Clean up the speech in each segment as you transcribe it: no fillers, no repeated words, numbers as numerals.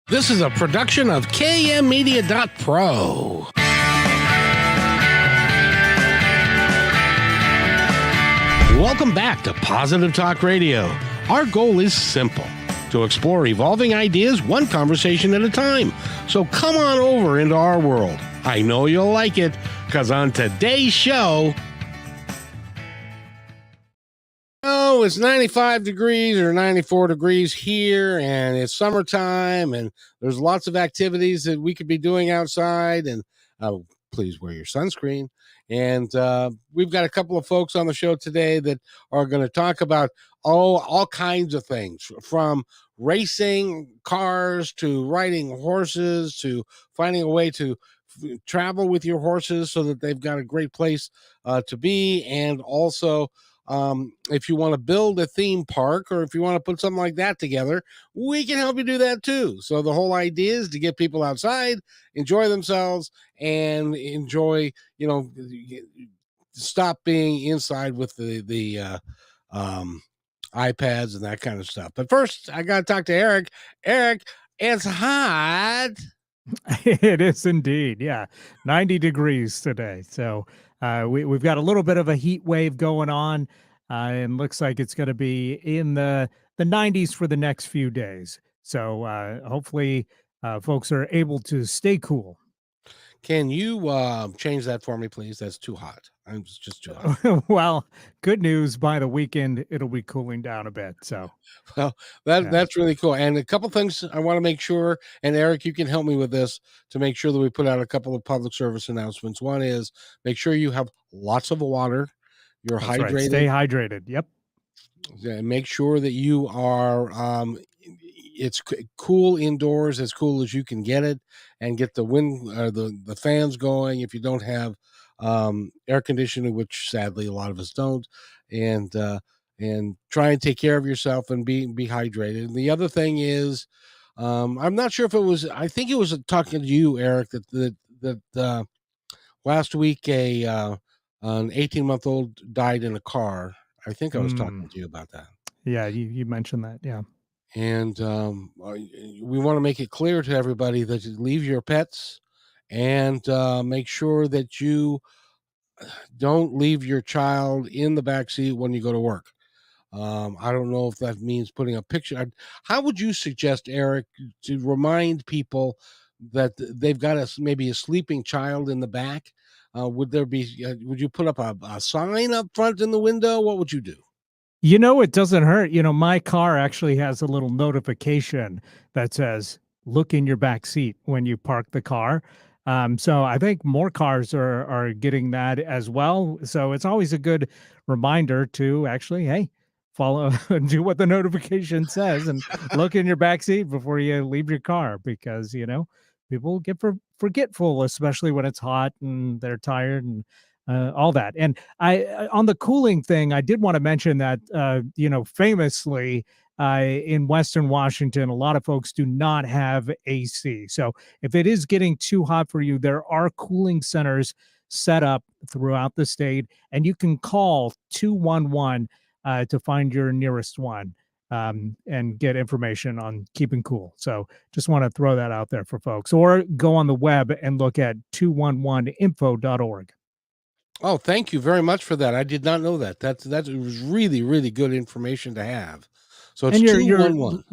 This is a production of KMmedia.pro. Welcome back to Positive Talk Radio. Our goal is simple: to explore evolving ideas one conversation at a time. So come on over into our world. I know you'll like it, because on today's show, it's 95 degrees or 94 degrees here, and it's summertime, and there's lots of activities that we could be doing outside, and please wear your sunscreen. And we've got a couple of folks on the show today that are going to talk about all kinds of things, from racing cars to riding horses to finding a way to travel with your horses so that they've got a great place to be, and also if you want to build a theme park, or if you want to put something like that together, we can help you do that too. So the whole idea is to get people outside, enjoy themselves, and enjoy, stop being inside with the iPads and that kind of stuff. But first, I got to talk to Eric. Eric, it's hot. It is indeed. Yeah. 90 degrees today. So we've got a little bit of a heat wave going on, and looks like it's going to be in the 90s for the next few days. So hopefully folks are able to stay cool. Can you change that for me, please? That's too hot. I'm just too hot. Well, good news. By the weekend, it'll be cooling down a bit. So, well, that's really cool. And a couple things I want to make sure, and Eric, you can help me with this to make sure that we put out a couple of public service announcements. One is make sure you have lots of water. You're that's hydrated. Right. Stay hydrated. Yep. And make sure that you are it's cool indoors, as cool as you can get it, and get the wind the fans going if you don't have air conditioning, which sadly a lot of us don't, and try and take care of yourself and be hydrated. And the other thing is, I'm not sure if it was, I think it was talking to you, Eric, that last week an 18-month-old died in a car. I think I was talking to you about that. Yeah, you mentioned that. Yeah. And we want to make it clear to everybody that you leave your pets, and make sure that you don't leave your child in the back seat when you go to work. I don't know if that means putting a picture. How would you suggest, Eric, to remind people that they've got maybe a sleeping child in the back? Would you put up a sign up front in the window? What would you do? It doesn't hurt. My car actually has a little notification that says, look in your back seat when you park the car. So I think more cars are getting that as well. So it's always a good reminder to actually, hey, follow, do what the notification says, and look in your back seat before you leave your car, because, people get forgetful, especially when it's hot and they're tired and all that. And on the cooling thing, I did want to mention that, famously, in Western Washington, a lot of folks do not have AC. So if it is getting too hot for you, there are cooling centers set up throughout the state, and you can call 211 to find your nearest one, and get information on keeping cool. So just want to throw that out there for folks, or go on the web and look at 211info.org. Oh, thank you very much for that. I did not know that. That was really, really good information to have. So it's 211.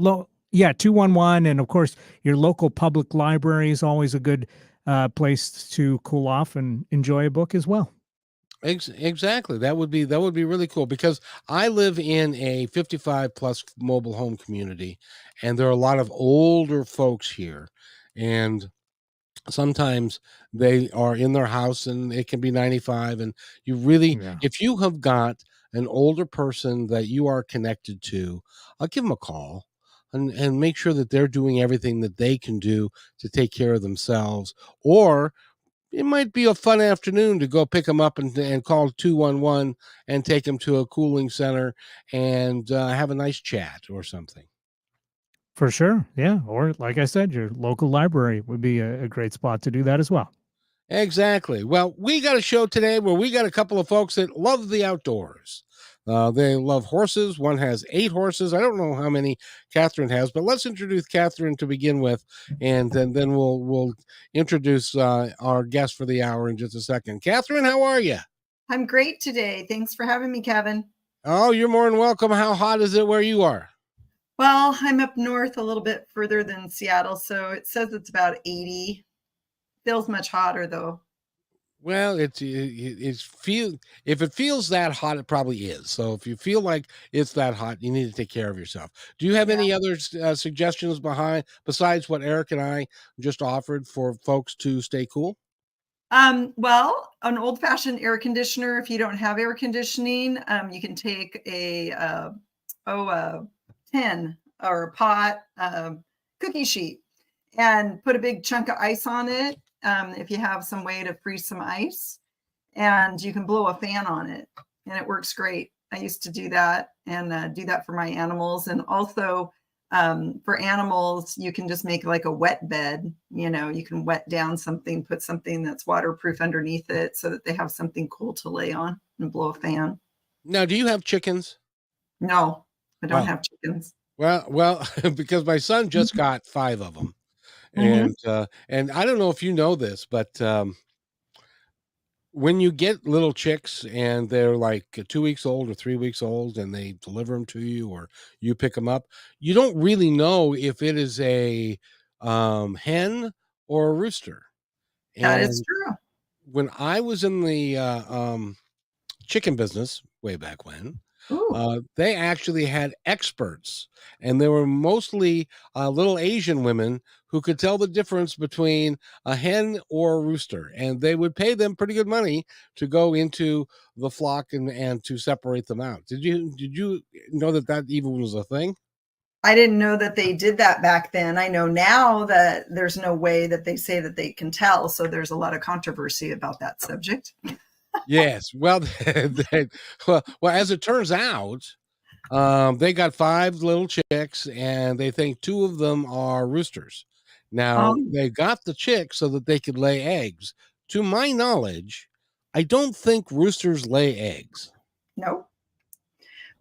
211. And of course, your local public library is always a good place to cool off and enjoy a book as well. Exactly. That would be really cool, because I live in a 55 plus mobile home community, and there are a lot of older folks here, and sometimes they are in their house and it can be 95, and you really, if you have got an older person that you are connected to, I'll give them a call and make sure that they're doing everything that they can do to take care of themselves. Or it might be a fun afternoon to go pick them up and call 211 and take them to a cooling center and have a nice chat or something. For sure. Yeah. Or like I said, your local library would be a great spot to do that as well. Exactly. Well, we got a show today where we got a couple of folks that love the outdoors. They love horses. One has 8 horses. I don't know how many Kathryn has, but let's introduce Kathryn to begin with, and then we'll introduce our guest for the hour in just a second. Kathryn, how are you? I'm great today. Thanks for having me, Kevin. Oh, you're more than welcome. How hot is it where you are? Well, I'm up north a little bit further than Seattle, so it says it's about 80. Feels much hotter though. Well, it's feel if it feels that hot, it probably is. So if you feel like it's that hot, you need to take care of yourself. Do you have Yeah. any other suggestions besides what Eric and I just offered for folks to stay cool? Well, an old-fashioned air conditioner. If you don't have air conditioning, you can take a tin or a pot cookie sheet and put a big chunk of ice on it. If you have some way to freeze some ice, and you can blow a fan on it, and it works great. I used to do that and do that for my animals, and also for animals, you can just make like a wet bed. You can wet down something, put something that's waterproof underneath it so that they have something cool to lay on and blow a fan. Now, do you have chickens? No, I don't Well, have chickens. well, because my son just got 5 of them, Mhm. and I don't know if you know this, but when you get little chicks and they're like 2 weeks old or 3 weeks old and they deliver them to you or you pick them up, you don't really know if it is a hen or a rooster. That is And true. when I was in the chicken business way back when, Ooh, they actually had experts, and they were mostly little Asian women who could tell the difference between a hen or a rooster, and they would pay them pretty good money to go into the flock and to separate them out. Did you know that even was a thing? I didn't know that they did that back then. I know now that there's no way that they say that they can tell. So there's a lot of controversy about that subject. Yes. Well, well, as it turns out, they got 5 little chicks, and they think 2 of them are roosters. Now, Um, they got the chicks so that they could lay eggs. To my knowledge, I don't think roosters lay eggs. no,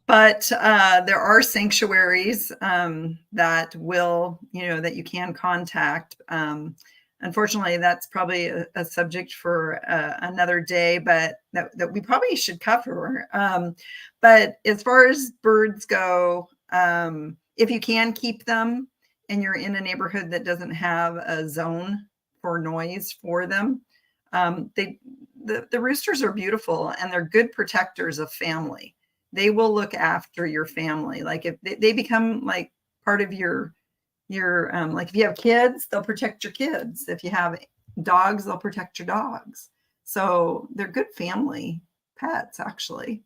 but there are sanctuaries that you can contact. Unfortunately, that's probably a subject for another day, but that we probably should cover. But as far as birds go, if you can keep them and you're in a neighborhood that doesn't have a zone for noise for them, the roosters are beautiful and they're good protectors of family. They will look after your family. Like if they become like part of your like if you have kids, they'll protect your kids. If you have dogs, they'll protect your dogs. So they're good family pets, actually.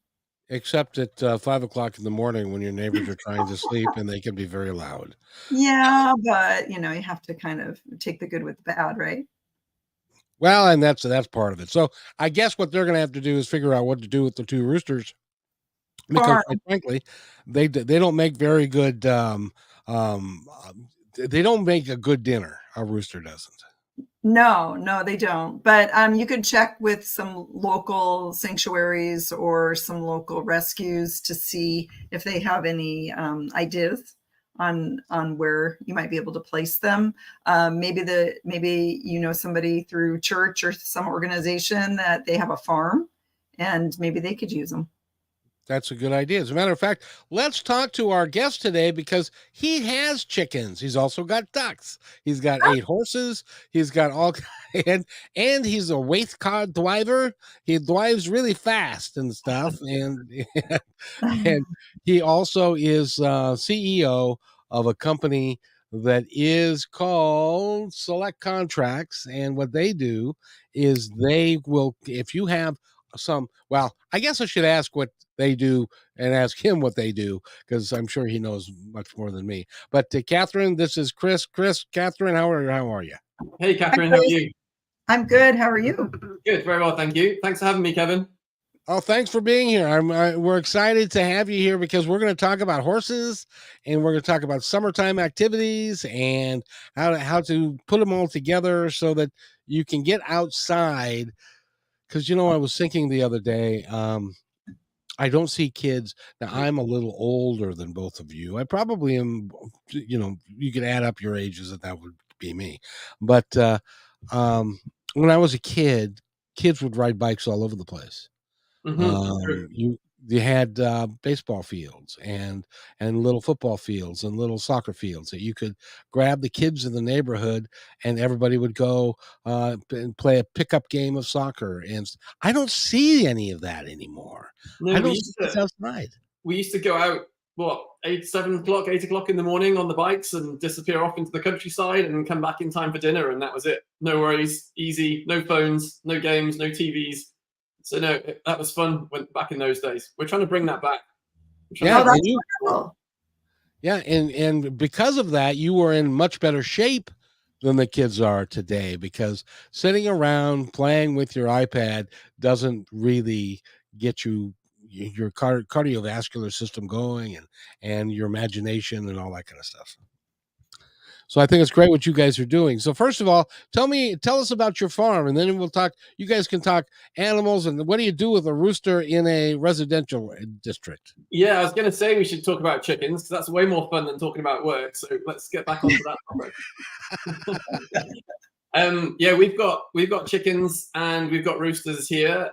Except at 5 o'clock in the morning when your neighbors are trying to sleep and they can be very loud. Yeah, but you have to kind of take the good with the bad, right? Well, and that's part of it. So I guess what they're going to have to do is figure out what to do with the 2 roosters, because quite Farm. frankly, they don't make very good. They don't make a good dinner. A rooster doesn't. No, no, they don't. But you could check with some local sanctuaries or some local rescues to see if they have any ideas on where you might be able to place them. Maybe somebody through church or some organization that they have a farm, and maybe they could use them. That's a good idea. As a matter of fact, let's talk to our guest today because he has chickens. He's also got ducks. He's got 8 horses. He's got all and he's a weight car driver. He drives really fast and stuff. And he also is CEO of a company that is called Select Contracts. And what they do is they will, if you have well, I guess I should ask what they do and ask him what they do, because I'm sure he knows much more than me. But Kathryn, this is Chris. Kathryn, how are you? Hey, Kathryn, how are you? I'm good. How are you? Good, very well, thank you. Thanks for having me, Kevin. Oh, thanks for being here. We're excited to have you here because we're going to talk about horses, and we're going to talk about summertime activities and how to put them all together so that you can get outside. Because, you know, I was thinking the other day, I don't see kids. Now, I'm a little older than both of you. I probably am, you know, you could add up your ages and that would be me. But when I was a kid, kids would ride bikes all over the place. True. You had baseball fields and little football fields and little soccer fields that you could grab the kids in the neighborhood and everybody would go and play a pickup game of soccer. And I don't see any of that anymore. No, I don't see kids outside. we used to go out, what, 7 o'clock, 8 o'clock in the morning on the bikes and disappear off into the countryside and come back in time for dinner. And that was it. No worries, easy, no phones, no games, no TVs. So no, that was fun back in those days. We're trying to bring that back. Yeah, that's and wonderful. yeah, and because of that, you were in much better shape than the kids are today, because sitting around playing with your iPad doesn't really get your cardiovascular system going and your imagination and all that kind of stuff. So I think it's great what you guys are doing. So first of all, tell us about your farm, and then we'll talk. You guys can talk animals, and what do you do with a rooster in a residential district? Yeah, I was going to say we should talk about chickens because that's way more fun than talking about work. So let's get back onto that topic. Yeah, we've got chickens and we've got roosters here.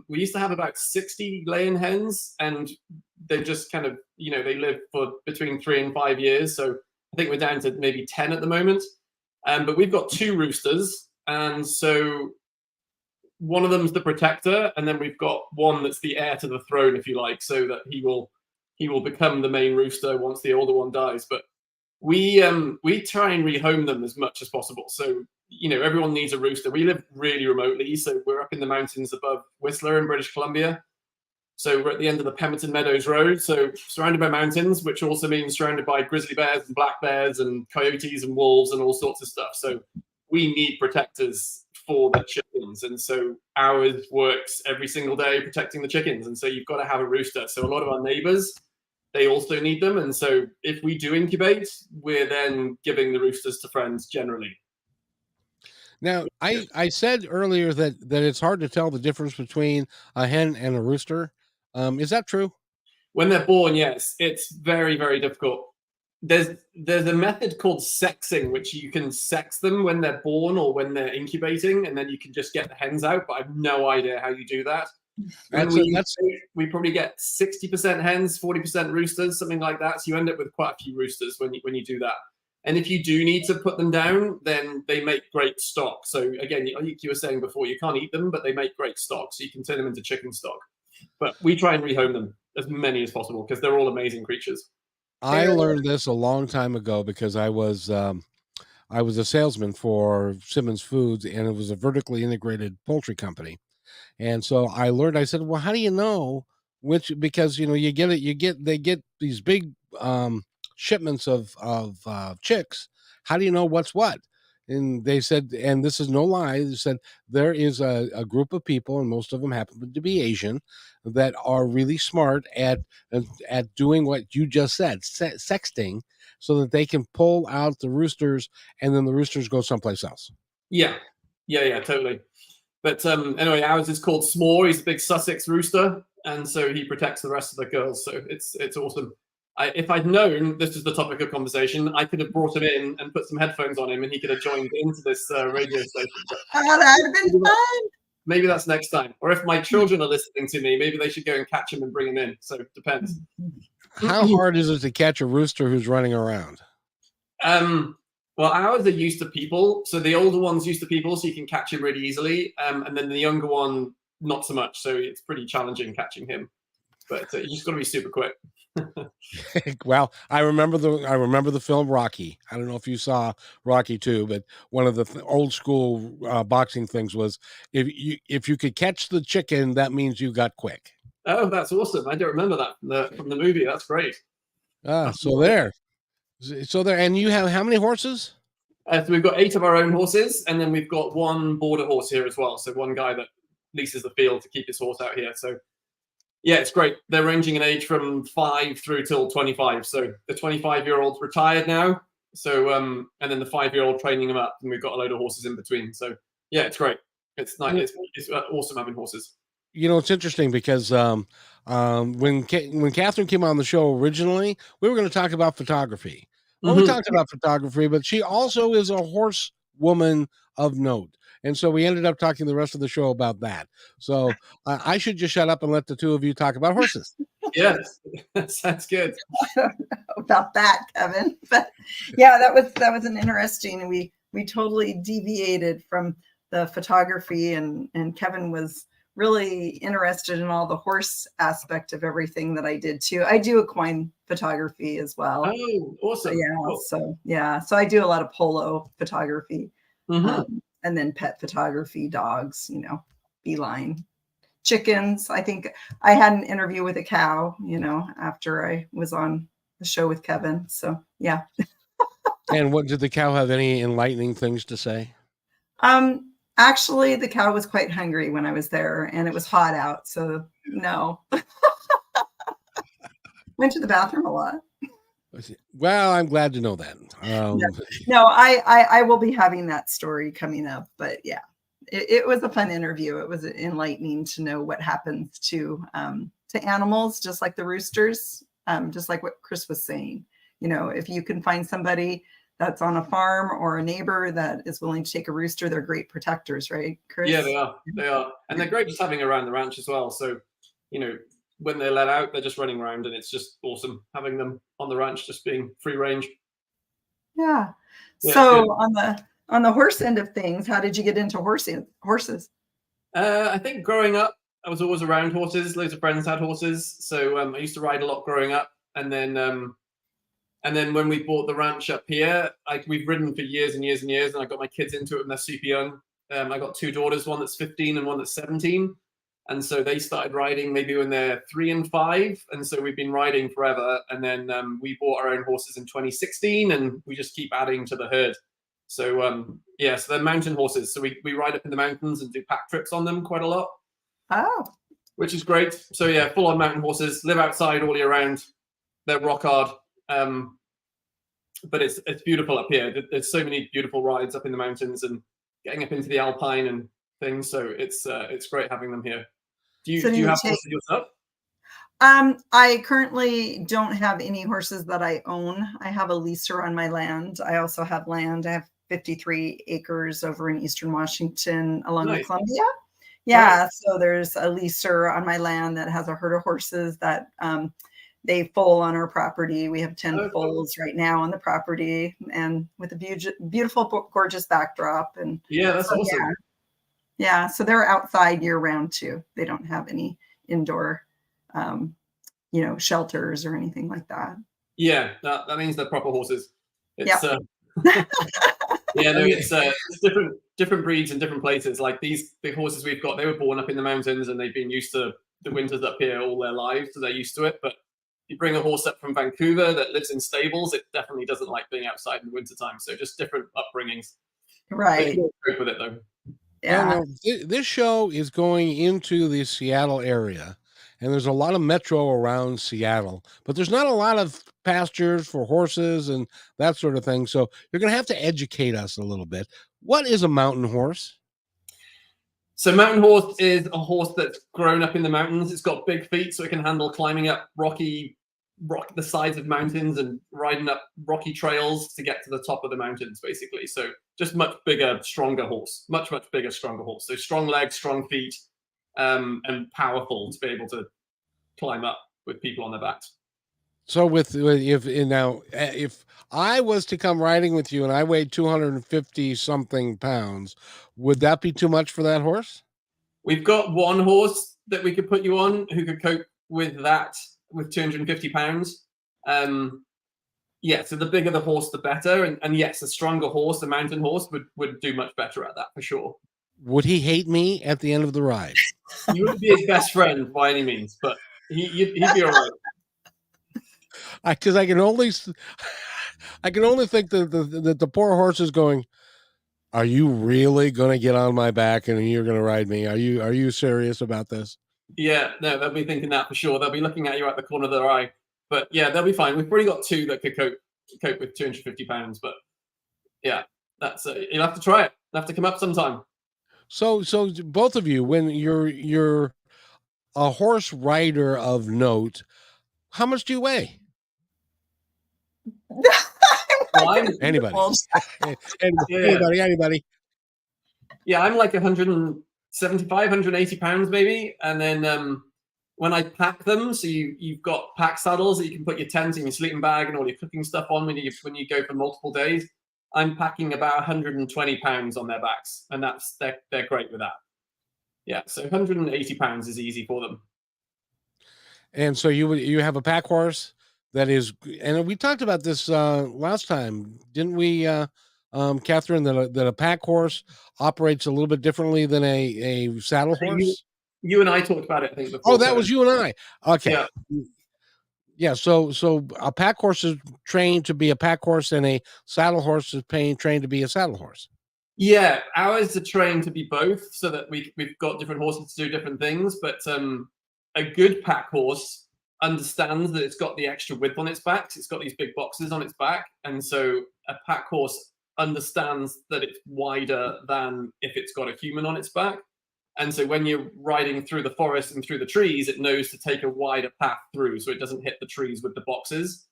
We used to have about 60 laying hens, and they just kind of, you know, they live for between 3 and 5 years. So I think we're down to maybe 10 at the moment. But we've got 2 roosters, and so one of them's the protector, and then we've got one that's the heir to the throne, if you like, so that he will become the main rooster once the older one dies. But we try and rehome them as much as possible. So, you know, everyone needs a rooster. We live really remotely, so we're up in the mountains above Whistler in British Columbia. So we're at the end of the Pemberton Meadows Road, so surrounded by mountains, which also means surrounded by grizzly bears and black bears and coyotes and wolves and all sorts of stuff. So we need protectors for the chickens. And so ours works every single day protecting the chickens. And so you've got to have a rooster. So a lot of our neighbors, they also need them. And so if we do incubate, we're then giving the roosters to friends generally. Now, I said earlier that it's hard to tell the difference between a hen and a rooster. Is that true? When they're born, yes, it's very, very difficult. There's a method called sexing, which you can sex them when they're born or when they're incubating, and then you can just get the hens out. But I have no idea how you do that. We probably get 60% hens, 40% roosters, something like that. So you end up with quite a few roosters when you do that. And if you do need to put them down, then they make great stock. So again, like you were saying before, you can't eat them, but they make great stock. So you can turn them into chicken stock. But we try and rehome them as many as possible because they're all amazing creatures. I learned this a long time ago because I was a salesman for Simmons Foods, and it was a vertically integrated poultry company. And so I said, well, how do you know which, because, you know, they get these big shipments of chicks. How do you know what's what? And they said, and this is no lie, they said there is a group of people, and most of them happen to be Asian, that are really smart at doing what you just said, sexting, so that they can pull out the roosters, and then the roosters go someplace else. Yeah, totally. But anyway, ours is called S'more. He's a big Sussex rooster, and so he protects the rest of the girls. So it's awesome. If I'd known this was the topic of conversation, I could have brought him in and put some headphones on him, and he could have joined into this radio station. Oh, that'd have been fun. Maybe that's next time. Or if my children are listening to me, maybe they should go and catch him and bring him in. So it depends. How hard is it to catch a rooster who's running around? Well, ours are used to people. So the older one's used to people, so you can catch him really easily. And then the younger one, not so much. So it's pretty challenging catching him. But you just got to be super quick. Well, I remember the film Rocky. I don't know if you saw Rocky 2, but one of the old school boxing things was if you could catch the chicken, that means you got quick. Oh, that's awesome! I don't remember that from the movie. That's great. So there, and you have how many horses? So we've got 8 of our own horses, and then we've got 1 border horse here as well. So one guy that leases the field to keep his horse out here. So. Yeah, it's great. They're ranging in age from 5 through till 25. So the 25-year-old's retired now. So and then the 5-year-old training them up, and we've got a load of horses in between. So Yeah, it's great. It's nice. It's awesome having horses. You know, it's interesting because when Kathryn came on the show originally, we were going to talk about photography. Well, we talked about photography, but she also is a horse woman of note. And so we ended up talking the rest of the show about that. So I should just shut up and let the two of you talk about horses. Yes, that sounds good. I don't know about that, Kevin, but yeah, that was an interesting. We totally deviated from the photography, and Kevin was really interested in all the horse aspect of everything that I did too. I do equine photography as well. Oh, awesome. So I do a lot of polo photography, and then pet photography, dogs, feline, chickens. I think I had an interview with a cow, after I was on the show with Kevin. So yeah. And what did the cow have any enlightening things to say? Actually, the cow was quite hungry when I was there, and it was hot out. So no. Went to the bathroom a lot. Well, I'm glad to know that. No, I will be having that story coming up, but yeah, it was a fun interview. It was enlightening to know what happens to animals, just like the roosters, just like what Chris was saying. If you can find somebody that's on a farm or a neighbor that is willing to take a rooster, they're great protectors, right, Chris? Yeah, they are, and they're great just having around the ranch as well. So, when they're let out, they're just running around, and it's just awesome having them on the ranch, just being free range. Yeah. So on the horse end of things, how did you get into horses? I think growing up, I was always around horses. Loads of friends had horses, so I used to ride a lot growing up, and then when we bought the ranch up here, we've ridden for years and years and years, and I got my kids into it when they're super young. I got two daughters, one that's 15 and one that's 17. And so they started riding maybe when they're 3 and 5. And so we've been riding forever. And then we bought our own horses in 2016, and we just keep adding to the herd. So, so they're mountain horses. So we ride up in the mountains and do pack trips on them quite a lot. Oh. Which is great. So yeah, full on mountain horses, live outside all year round. They're rock hard. But it's beautiful up here. There's so many beautiful rides up in the mountains and getting up into the alpine and things. So it's great having them here. Do you have horses yourself? I currently don't have any horses that I own. I have a leaser on my land. I also have land. I have 53 acres over in Eastern Washington along the Columbia. Yeah, right. So there's a leaser on my land that has a herd of horses that they foal on our property. We have 10 foals right now on the property, and with a beautiful, gorgeous backdrop. And yeah, that's awesome. Yeah, so they're outside year round too. They don't have any indoor, shelters or anything like that. Yeah, that means they're proper horses. It's it's different breeds in different places. Like these big horses we've got, they were born up in the mountains and they've been used to the winters up here all their lives, so they're used to it. But you bring a horse up from Vancouver that lives in stables, it definitely doesn't like being outside in the wintertime. So just different upbringings. Right. Great with it though. Yeah. This show is going into the Seattle area, and there's a lot of metro around Seattle, but there's not a lot of pastures for horses and that sort of thing. So you're going to have to educate us a little bit. What is a mountain horse? So mountain horse is a horse that's grown up in the mountains. It's got big feet, so it can handle climbing up the sides of mountains and riding up rocky trails to get to the top of the mountains, basically. So just much bigger, stronger horse, much bigger, stronger horse. So strong legs, strong feet, and powerful to be able to climb up with people on their backs. So if I was to come riding with you and I weighed 250 something pounds, would that be too much for that horse? We've got one horse that we could put you on who could cope with that, with 250 pounds. So the bigger the horse, the better. And yes, a stronger horse, a mountain horse, would do much better at that for sure. Would he hate me at the end of the ride? You wouldn't be his best friend by any means, but he'd be all right. Because I can only think that the poor horse is going, are you really going to get on my back and you're going to ride me? Are you serious about this? Yeah, no, they'll be thinking that for sure. They'll be looking at you at the corner of their eye. But yeah, they'll be fine. We've already got two that could cope with 250 pounds. But yeah, that's you'll have to try it. You'll have to come up sometime. So both of you, when you're a horse rider of note, how much do you weigh? Well, I'm Anybody? Yeah. Anybody? Yeah, I'm like 175, 180 pounds maybe. And then when I pack them, so you've got pack saddles that you can put your tent and your sleeping bag and all your cooking stuff on when you go for multiple days. I'm packing about 120 pounds on their backs, and they're great with that. Yeah, so 180 pounds is easy for them. And so you have a pack horse that is, and we talked about this last time, didn't we, Kathryn? That a pack horse operates a little bit differently than a saddle horse. You and I talked about it, I think, before. Oh, that was you and I. Okay. Yeah. Yeah. So a pack horse is trained to be a pack horse, and a saddle horse is trained to be a saddle horse. Yeah, ours are trained to be both, so that we've got different horses to do different things. But a good pack horse understands that it's got the extra width on its back. It's got these big boxes on its back, and so a pack horse understands that it's wider than if it's got a human on its back. And so when you're riding through the forest and through the trees, it knows to take a wider path through, so it doesn't hit the trees with the boxes.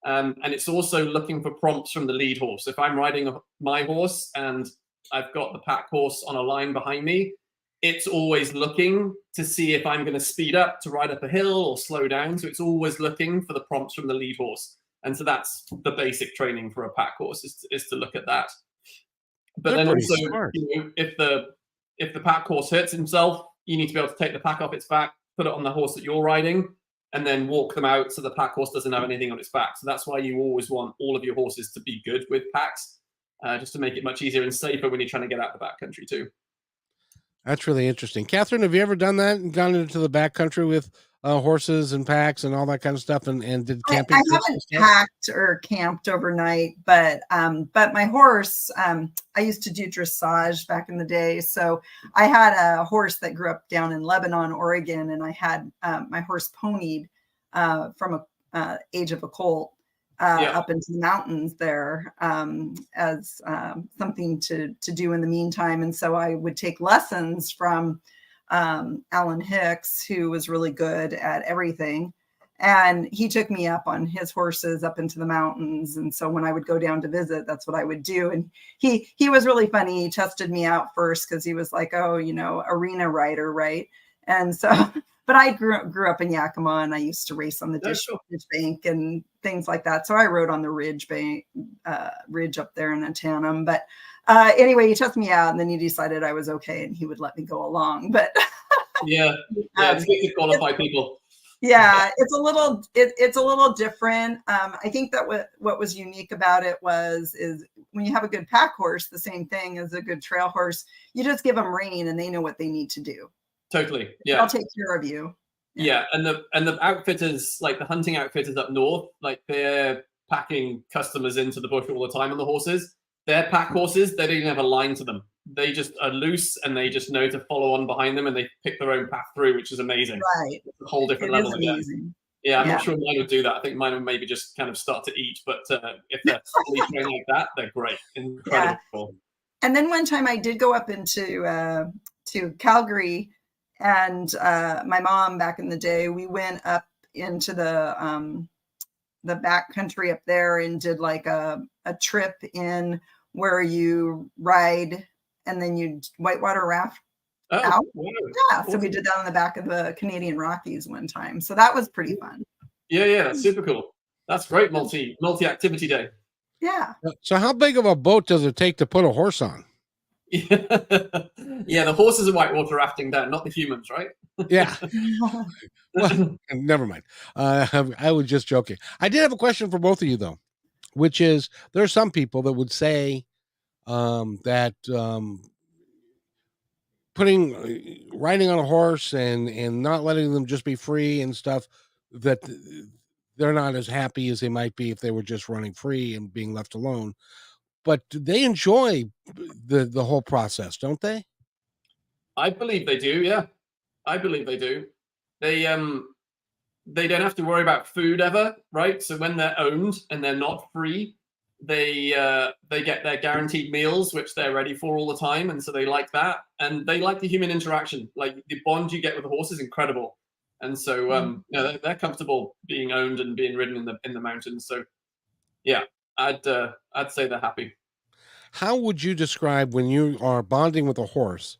And it's also looking for prompts from the lead horse. If I'm riding my horse and I've got the pack horse on a line behind me, it's always looking to see if I'm going to speed up to ride up a hill or slow down. So it's always looking for the prompts from the lead horse. And so that's the basic training for a pack horse, is to look at that. But They're then pretty also, smart. if the pack horse hurts himself, you need to be able to take the pack off its back, put it on the horse that you're riding, and then walk them out so the pack horse doesn't have anything on its back. So that's why you always want all of your horses to be good with packs, just to make it much easier and safer when you're trying to get out the backcountry too. That's really interesting. Kathryn, have you ever done that and gone into the backcountry with horses and packs and all that kind of stuff, and did camping? I haven't packed or camped overnight, but my horse, I used to do dressage back in the day. So I had a horse that grew up down in Lebanon, Oregon, and I had my horse ponied from a age of a colt up into the mountains there as something to do in the meantime. And so I would take lessons from Alan Hicks, who was really good at everything. And he took me up on his horses up into the mountains. And so when I would go down to visit, that's what I would do. And he was really funny. He tested me out first because he was like, oh, arena rider, right? And so, but I grew up in Yakima, and I used to race on the ditch bank and things like that. So I rode on the ridge up there in Antanum. But anyway, he tested me out, and then he decided I was okay, and he would let me go along. But yeah, it's good to qualify people. Yeah, it's a little different. I think that what was unique about it is when you have a good pack horse, the same thing as a good trail horse, you just give them rein and they know what they need to do. Totally. Yeah. I'll take care of you. Yeah. And the outfitters, like the hunting outfitters up north, like they're packing customers into the bush all the time on the horses. Their pack horses, they don't even have a line to them. They just are loose, and they just know to follow on behind them, and they pick their own path through, which is amazing. Right. It's a whole different level again. Yeah, I'm not sure mine would do that. I think mine would maybe just kind of start to eat, but if they're fully trained like that, they're great. Incredible. Yeah. And then one time I did go up into to Calgary, and my mom back in the day, we went up into the backcountry up there and did like a trip in where you ride and then you whitewater raft out. Wow. Yeah, so we did that on the back of the Canadian Rockies one time. So that was pretty fun. Yeah, that's super cool. That's great multi-activity day. Yeah. So how big of a boat does it take to put a horse on? Yeah, the horses are whitewater rafting down, not the humans, right? Yeah. Well, never mind. I was just joking. I did have a question for both of you, though, which is there are some people that would say that riding on a horse and not letting them just be free and stuff, that they're not as happy as they might be if they were just running free and being left alone. But they enjoy the whole process, don't they? I believe they do. Yeah, I believe they do. They don't have to worry about food ever, right? So when they're owned and they're not free, they get their guaranteed meals, which they're ready for all the time, and so they like that, and they like the human interaction. Like the bond you get with the horse is incredible, and so they're comfortable being owned and being ridden in the mountains. So yeah, I'd say they're happy. How would you describe when you are bonding with a horse?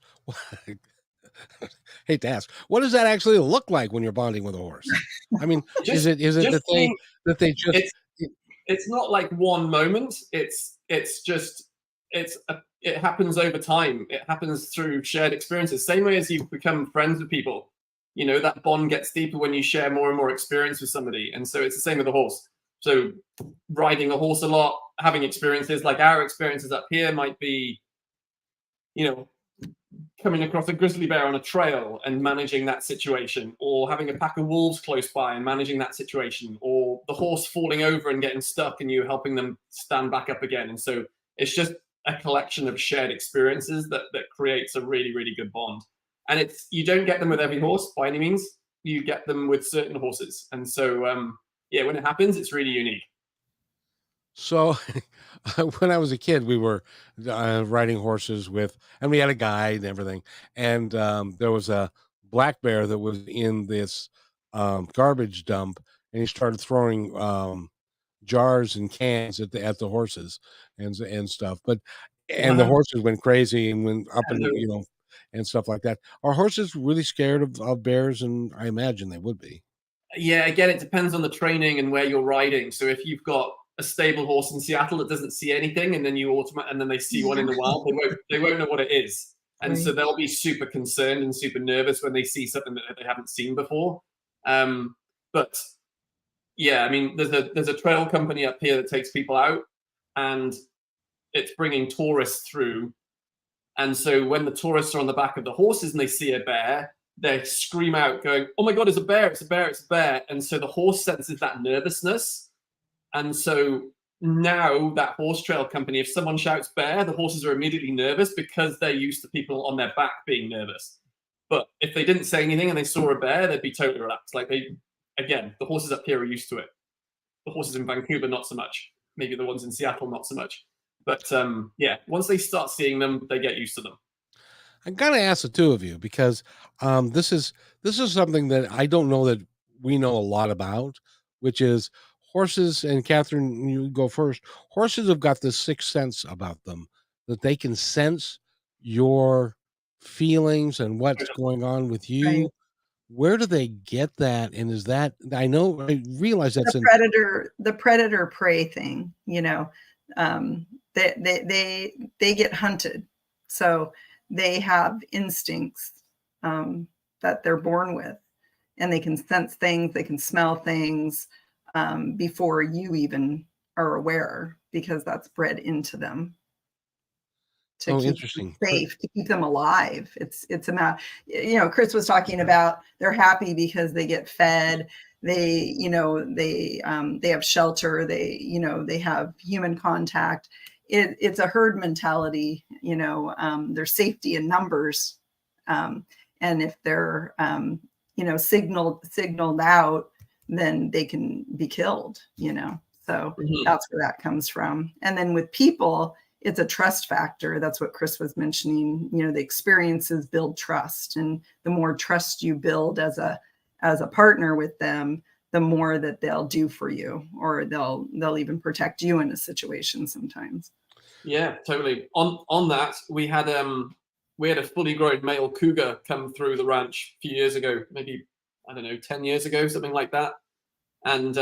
Hate to ask, what does that actually look like when you're bonding with a horse? I mean, is it that they just it's not like one moment. It happens over time. It happens through shared experiences. Same way as you become friends with people, that bond gets deeper when you share more and more experience with somebody. And so it's the same with a horse. So riding a horse a lot, having experiences like our experiences up here might be, coming across a grizzly bear on a trail and managing that situation, or having a pack of wolves close by and managing that situation, or the horse falling over and getting stuck and you helping them stand back up again. And so it's just a collection of shared experiences that creates a really, really good bond. And you don't get them with every horse by any means. You get them with certain horses. And so, when it happens, it's really unique. So when I was a kid, we were riding horses and we had a guide and everything. And there was a black bear that was in this garbage dump, and he started throwing jars and cans at the horses and stuff. And the horses went crazy and went up and and stuff like that. Are horses really scared of bears? And I imagine they would be. Yeah, again, it depends on the training and where you're riding. So if you've got a stable horse in Seattle that doesn't see anything, and then and then they see one in the wild, they won't know what it is, and so they'll be super concerned and super nervous when they see something that they haven't seen before. But yeah, I mean, there's a trail company up here that takes people out, and it's bringing tourists through. And so when the tourists are on the back of the horses and they see a bear, they scream out, going, "Oh my God, it's a bear! It's a bear! It's a bear!" And so the horse senses that nervousness. And so now that horse trail company, if someone shouts bear, the horses are immediately nervous because they're used to people on their back being nervous. But if they didn't say anything and they saw a bear, they'd be totally relaxed. Like the horses up here are used to it. The horses in Vancouver, not so much. Maybe the ones in Seattle, not so much. But once they start seeing them, they get used to them. I gotta ask the two of you, because this is something that I don't know that we know a lot about, which is horses. And Kathryn, you go first. Horses have got this sixth sense about them, that they can sense your feelings and what's going on with you. Right. Where do they get that? And is that, I realize that's the predator prey thing, they get hunted. So they have instincts that they're born with, and they can sense things, they can smell things before you even are aware, because that's bred into them to keep interesting. them safe, to keep them alive. It's a matter, Chris was talking about they're happy because they get fed, they have shelter, they have human contact. It's a herd mentality, there's safety in numbers. And if they're, signaled out, then they can be killed, so that's where that comes from. And then with people, it's a trust factor. That's what Chris was mentioning. The experiences build trust, and the more trust you build as a partner with them, the more that they'll do for you, or they'll even protect you in a situation sometimes. Yeah, totally. On that, we had a fully grown male cougar come through the ranch a few years ago, maybe, I don't know, 10 years ago, something like that. And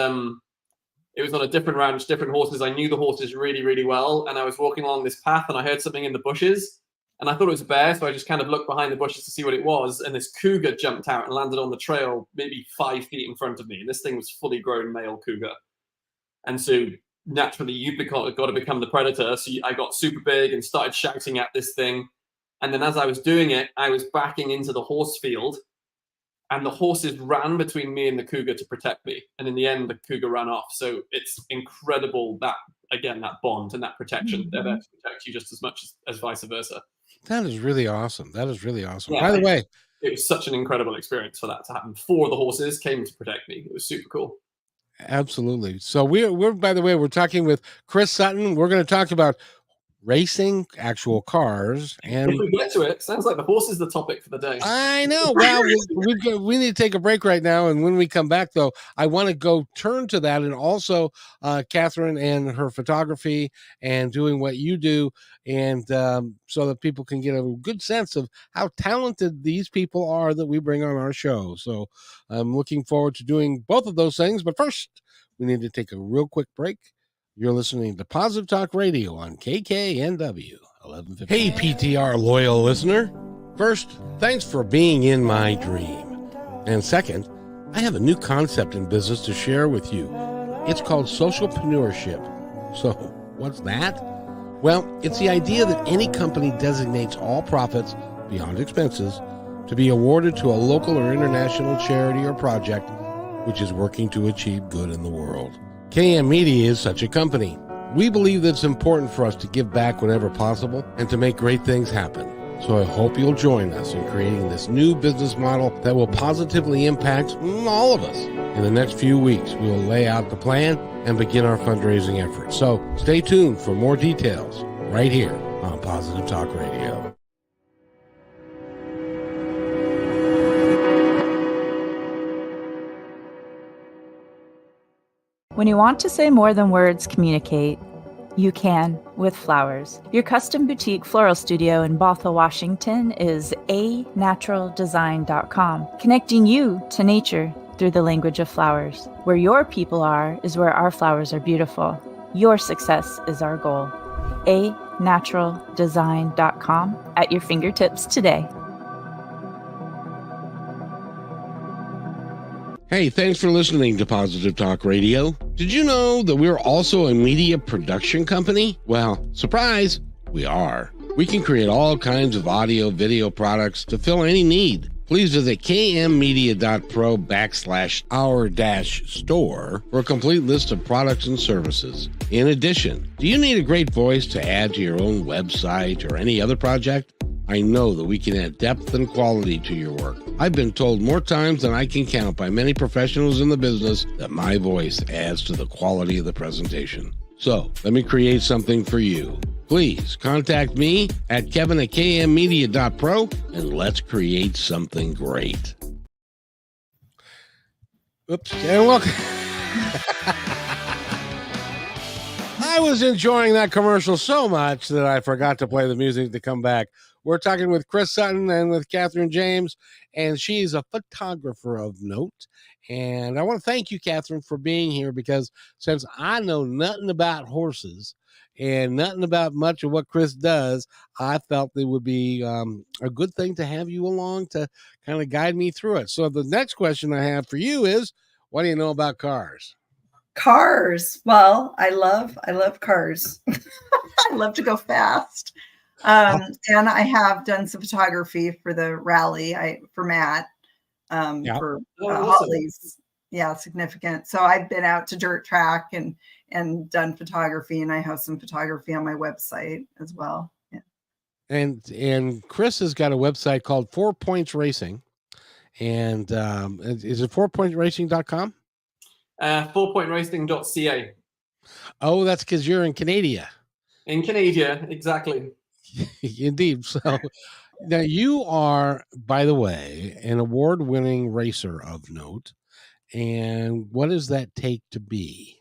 it was on a different ranch, different horses. I knew the horses really, really well. And I was walking along this path and I heard something in the bushes, and I thought it was a bear. So I just kind of looked behind the bushes to see what it was. And this cougar jumped out and landed on the trail, maybe 5 feet in front of me. And this thing was fully grown male cougar. And so naturally you've got to become the predator. So I got super big and started shouting at this thing. And then as I was doing it, I was backing into the horse field, and the horses ran between me and the cougar to protect me. And in the end, the cougar ran off. So it's incredible that bond and that protection. They're there to protect you just as much as vice versa. That is really awesome. Yeah, by the way, it was such an incredible experience for that to happen. 4 of the horses came to protect me. It was super cool. Absolutely. So we're by the way, we're talking with Chris Sutton. We're going to talk about racing actual cars, If and we get to it, sounds like the horse is the topic for the day. I know. Well, we need to take a break right now, and when we come back, though, I want to go turn to that, and also Kathryn and her photography and doing what you do, and so that people can get a good sense of how talented these people are that we bring on our show. So I'm looking forward to doing both of those things. But first, we need to take a real quick break. You're listening to Positive Talk Radio on KKNW 1150. Hey, PTR loyal listener. First, thanks for being in my dream. And second, I have a new concept in business to share with you. It's called socialpreneurship. So, what's that? Well, it's the idea that any company designates all profits beyond expenses to be awarded to a local or international charity or project which is working to achieve good in the world. KM Media is such a company. We believe that it's important for us to give back whenever possible and to make great things happen. So I hope you'll join us in creating this new business model that will positively impact all of us. In the next few weeks, we will lay out the plan and begin our fundraising efforts. So stay tuned for more details right here on Positive Talk Radio. When you want to say more than words communicate, you can with flowers. Your custom boutique floral studio in Bothell, Washington is anaturaldesign.com, connecting you to nature through the language of flowers. Where your people are is where our flowers are beautiful. Your success is our goal. anaturaldesign.com at your fingertips today. Hey, thanks for listening to Positive Talk Radio. Did you know that we're also a media production company? Well, surprise, we are. We can create all kinds of audio, video products to fill any need. Please visit kmmedia.pro/our-store for a complete list of products and services. In addition, do you need a great voice to add to your own website or any other project? I know that we can add depth and quality to your work. I've been told more times than I can count by many professionals in the business that my voice adds to the quality of the presentation. So let me create something for you. Please contact me at kevin@kmmedia.pro and let's create something great. Oops, and welcome. I was enjoying that commercial so much that I forgot to play the music to come back. We're talking with Chris Sutton and with Kathryn James, and she's a photographer of note. And I want to thank you, Kathryn, for being here, because since I know nothing about horses and nothing about much of what Chris does, I felt it would be a good thing to have you along to kind of guide me through it. So the next question I have for you is, what do you know about cars? Cars. Well, I love cars. I love to go fast. And I have done some photography for the rally for Matt, for Hotley's. Yeah, significant. So I've been out to dirt track and done photography, and I have some photography on my website as well. Yeah. And Chris has got a website called 4 Points Racing. And is it 4pointracing.com? 4pointracing.ca. Oh, that's because you're in Canada. In Canada, exactly. Indeed. So now you are, by the way, an award-winning racer of note. And what does that take to be?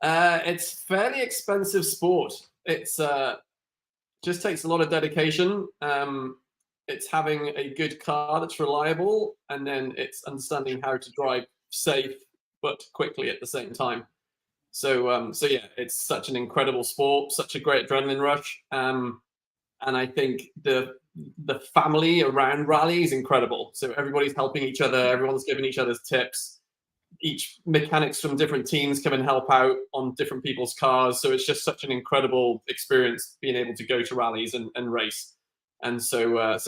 It's fairly expensive sport. It's just takes a lot of dedication. It's having a good car that's reliable, and then it's understanding how to drive safe but quickly at the same time. So yeah, it's such an incredible sport, such a great adrenaline rush. And I think the family around rally is incredible. So everybody's helping each other, everyone's giving each other's tips. Each mechanics from different teams come and help out on different people's cars. So it's just such an incredible experience being able to go to rallies and race. And so I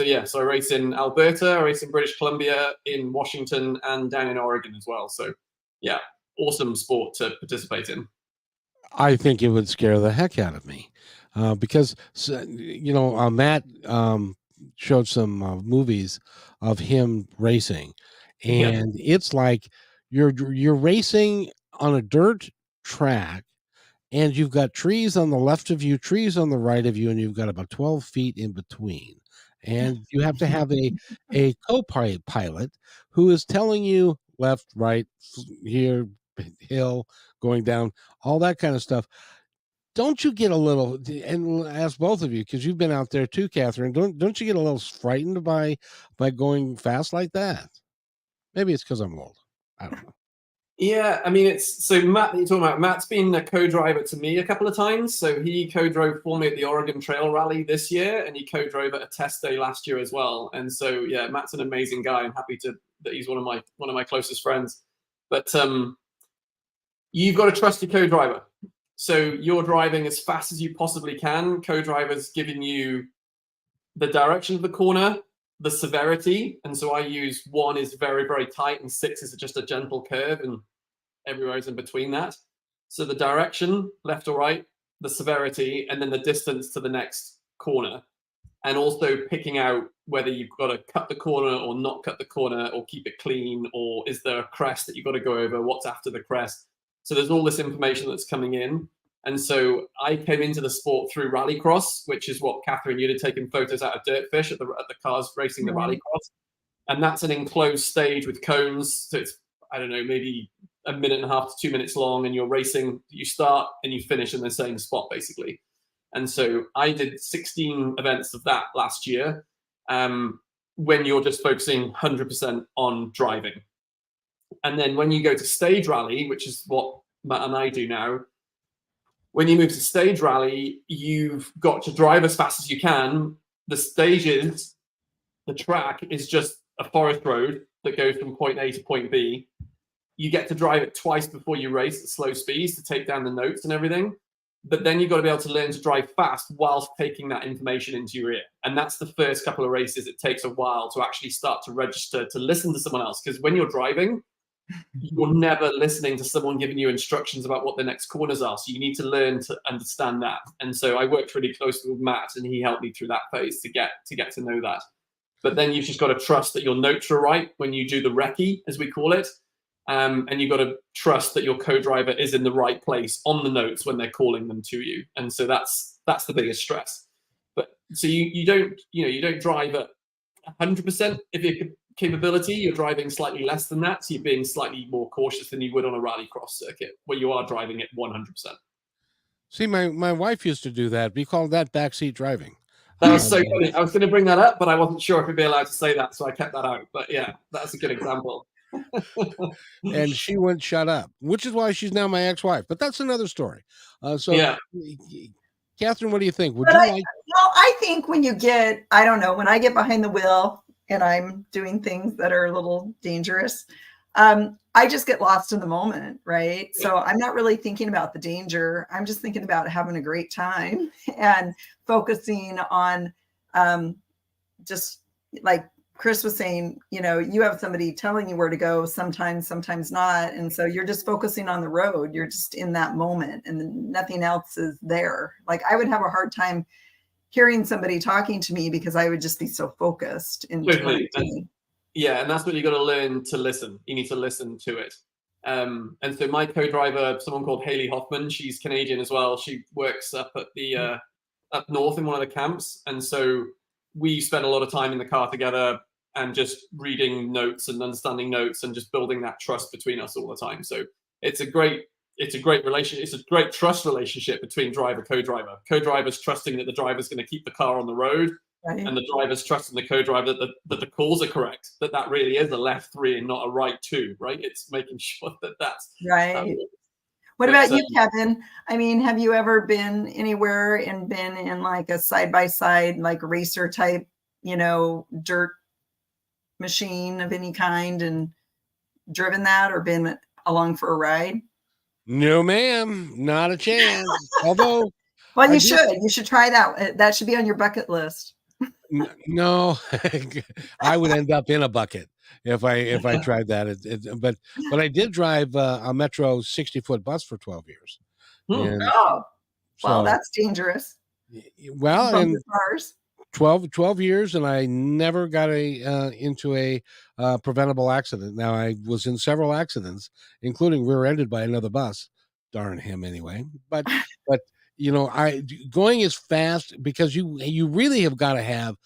race in Alberta, I race in British Columbia, in Washington, and down in Oregon as well. So yeah, awesome sport to participate in. I think it would scare the heck out of me because, Matt showed some movies of him racing, and it's like you're racing on a dirt track, and you've got trees on the left of you, trees on the right of you, and you've got about 12 feet in between. And you have to have a co-pilot who is telling you left, right, here, hill, going down, all that kind of stuff. Don't you get a little, and ask both of you, because you've been out there too, Kathryn, don't you get a little frightened by going fast like that? Maybe it's because I'm old. I don't know. Yeah, I mean, it's so Matt that you're talking about. Matt's been a co-driver to me a couple of times. So he co-drove for me at the Oregon Trail Rally this year, and he co-drove at a test day last year as well. And so, yeah, Matt's an amazing guy. I'm happy that he's one of my closest friends. But you've got to trust your co-driver. So you're driving as fast as you possibly can. Co-driver's giving you the direction of the corner, the severity, and so I use 1 is very, very tight and 6 is just a gentle curve, and everywhere is in between that. So the direction, left or right, the severity, and then the distance to the next corner, and also picking out whether you've got to cut the corner or not cut the corner, or keep it clean, or is there a crest that you've got to go over, what's after the crest. So there's all this information that's coming in. And so I came into the sport through rallycross, which is what Kathryn, you'd have taken photos out of Dirtfish at the cars racing the rallycross. And that's an enclosed stage with cones. So it's, I don't know, maybe a minute and a half to 2 minutes long. And you're racing, you start and you finish in the same spot, basically. And so I did 16 events of that last year, when you're just focusing 100% on driving. And then when you go to stage rally, which is what Matt and I do now, when you move to stage rally, you've got to drive as fast as you can. The stages, the track is just a forest road that goes from point A to point B. You get to drive it twice before you race at slow speeds to take down the notes and everything. But then you've got to be able to learn to drive fast whilst taking that information into your ear. And that's the first couple of races. It takes a while to actually start to register, to listen to someone else. Because when you're driving, you're never listening to someone giving you instructions about what the next corners are. So you need to learn to understand that. And so I worked really closely with Matt, and he helped me through that phase to get to know that. But then you've just got to trust that your notes are right when you do the recce, as we call it. And you've got to trust that your co-driver is in the right place on the notes when they're calling them to you. And so that's the biggest stress. But so you don't drive at 100% if you're capability, you're driving slightly less than that, so you're being slightly more cautious than you would on a rallycross circuit where you are driving at 100%. See, my wife used to do that. We called that backseat driving. That was so funny. I was going to bring that up, but I wasn't sure if we'd be allowed to say that, so I kept that out. But yeah, that's a good example. And she wouldn't shut up, which is why she's now my ex-wife. But that's another story. Yeah. Kathryn, what do you think? I think when you get, I don't know, when I get behind the wheel and I'm doing things that are a little dangerous, I just get lost in the moment, right? So I'm not really thinking about the danger. I'm just thinking about having a great time and focusing on just like Chris was saying, you have somebody telling you where to go sometimes not. And so you're just focusing on the road. You're just in that moment and nothing else is there. Like I would have a hard time hearing somebody talking to me because I would just be so focused. Totally. Yeah, and that's what you got to learn to listen. You need to listen to it. And so my co-driver, someone called Hayley Hoffman, she's Canadian as well. She works up at the up north in one of the camps. And so we spend a lot of time in the car together and just reading notes and understanding notes and just building that trust between us all the time. So it's a great relationship. It's a great trust relationship between driver, co-driver. Co-driver's trusting that the driver's going to keep the car on the road, right, and the driver's trusting the co-driver that the calls are correct, that really is a left 3 and not a right 2, right? It's making sure that's right. What about you, Kevin? I mean, have you ever been anywhere and been in like a side-by-side, like racer type, dirt machine of any kind and driven that or been along for a ride? No, ma'am, not a chance. Although, well, you should try that. That should be on your bucket list. No, I would end up in a bucket if I tried that. But I did drive a Metro 60-foot bus for 12 years. Well, that's dangerous. Well, and 12 years, and I never got into a preventable accident. Now, I was in several accidents, including rear-ended by another bus. Darn him, anyway. But going as fast, because you really have got to have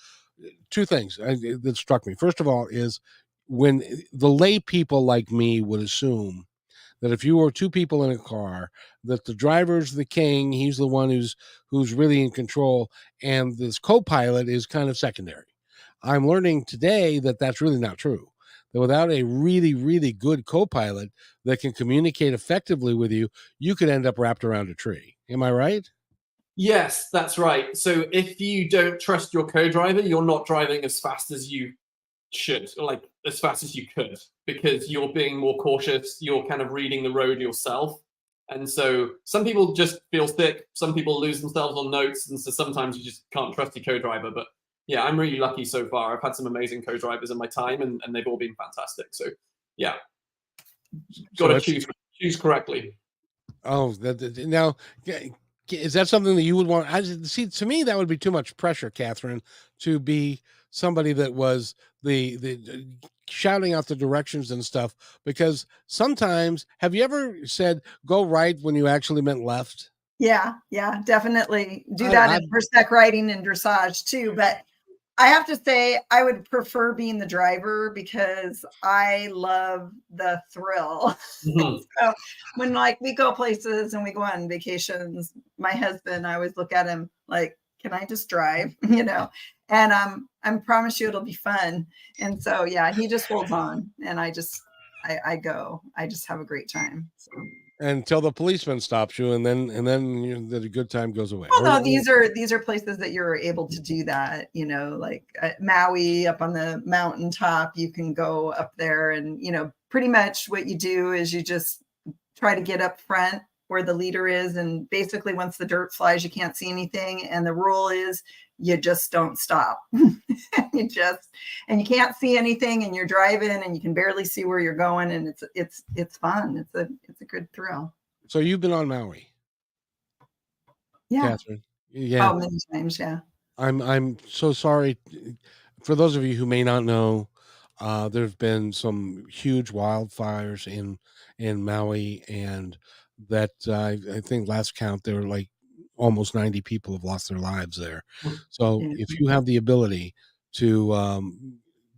two things that struck me. First of all, is when the lay people like me would assume that if you were two people in a car, that the driver's the king, he's the one who's really in control, and this co-pilot is kind of secondary. I'm learning today that that's really not true. That without a really, really good co-pilot that can communicate effectively with you, you could end up wrapped around a tree. Am I right? Yes, that's right. So if you don't trust your co-driver, you're not driving as fast as you should, like as fast as you could, because you're being more cautious, you're kind of reading the road yourself. And so some people just feel sick, some people lose themselves on notes, and so sometimes you just can't trust your co-driver. But yeah, I'm really lucky so far. I've had some amazing co-drivers in my time, and they've all been fantastic. So yeah, got to choose correctly. Oh, now, is that something that you would want? See, to me, that would be too much pressure, Kathryn, to be somebody that was the shouting out the directions and stuff. Because sometimes, have you ever said go right when you actually meant left? Yeah, definitely do that in horseback riding and dressage too. But I have to say, I would prefer being the driver because I love the thrill. Mhm. So when we go places and we go on vacations, my husband, I always look at him like, can I just drive? And I promise you it'll be fun. And so, yeah, he just holds on, and I just have a great time. So. Until the policeman stops you, and then the good time goes away. Well, no, these are places that you're able to do that. Like Maui up on the mountaintop, you can go up there, and pretty much what you do is you just try to get up front where the leader is, and basically once the dirt flies, you can't see anything. And the rule is you just don't stop. you can't see anything, and you're driving, and you can barely see where you're going, and it's fun. It's a good thrill. So you've been on Maui, yeah, Kathryn? Yeah. Oh, many times, yeah. I'm so sorry for those of you who may not know. There have been some huge wildfires in Maui, and that I think last count there were like almost 90 people have lost their lives there. So Yeah. if you have the ability to